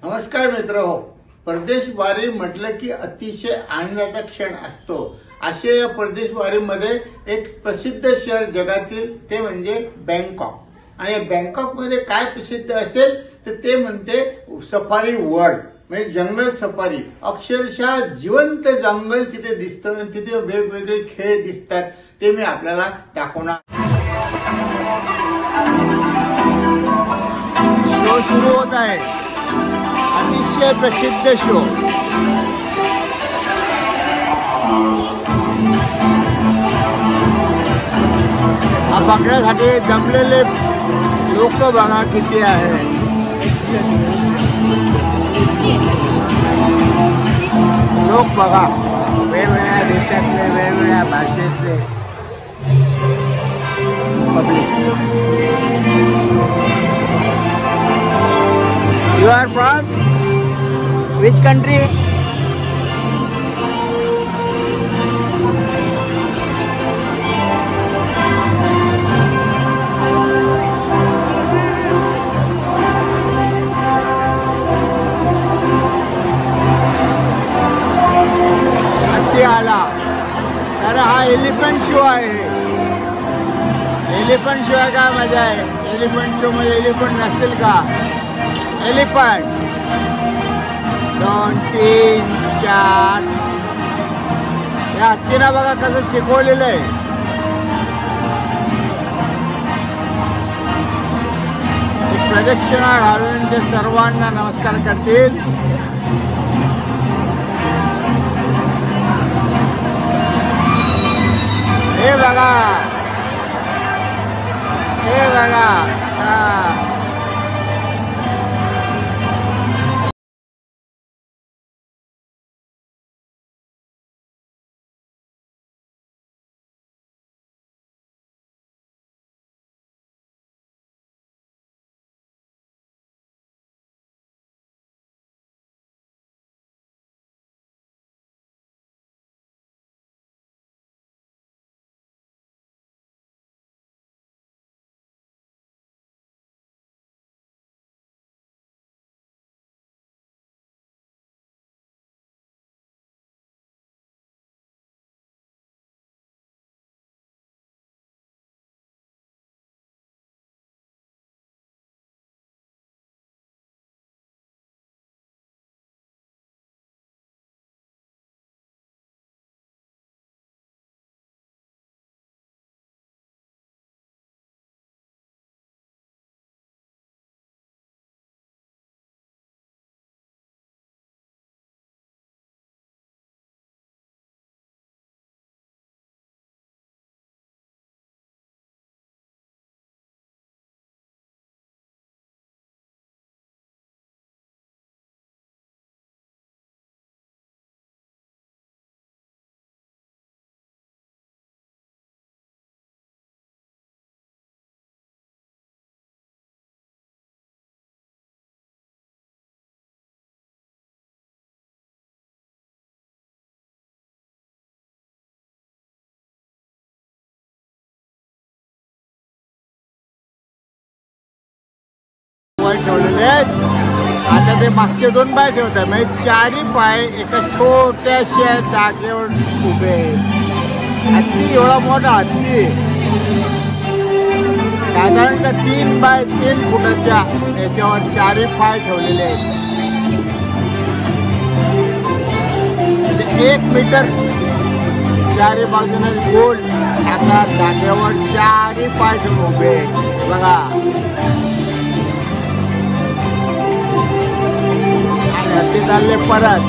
नमस्कार मित्रहो, परदेश वारी म्हटलं की अतिशय आनंदाचा क्षण असतो। असे या परदेश वारीमध्ये एक प्रसिद्ध शहर जगातील ते म्हणजे बँकॉक। आणि बँकॉक मध्ये काय प्रसिद्ध असेल तर ते म्हणते सफारी वर्ल्ड, म्हणजे जंगल सफारी। अक्षरशः जिवंत जंगल तिथे दिसतं, तिथे वेगवेगळे खेळ दिसतात, ते मी आपल्याला दाखवणार। शो सुरू होत आहे, अतिशय प्रसिद्ध शो। हा बघण्यासाठी जमलेले लोक बघा किती आहे। लोक बघा, वेगवेगळ्या देशातले, वेगवेगळ्या भाषेतले public. You are from which country? हत्ती आला तर हा एलिफंट शो आहे। एलिफंट शो आहे, काय मजा आहे। एलिफंट शो मध्ये एलिफंट नसतील का? एलिफंट 2, 3, 4 या हत्तीला बघा कसं शिकवलेलं आहे। एक प्रदक्षिणा घालून ते सर्वांना नमस्कार करतील। हे बघा, हे बघा, ठेवलेले आहेत। आता ते मागचे 2 पाय ठेवत आहे, म्हणजे 4ही पाय एका छोट्याशा जागेवर उभे आहेत। हत्ती एवढा मोठा हत्ती साधारणतः 3 बाय 3 फुटाच्या याच्यावर 4ही पाय ठेवलेले आहेत। म्हणजे 1 मीटर 4ही बाजूने गोल एका जागेवर 4ही पाय ठेवून उभे आहेत। बघा, हत्ती चालले परत।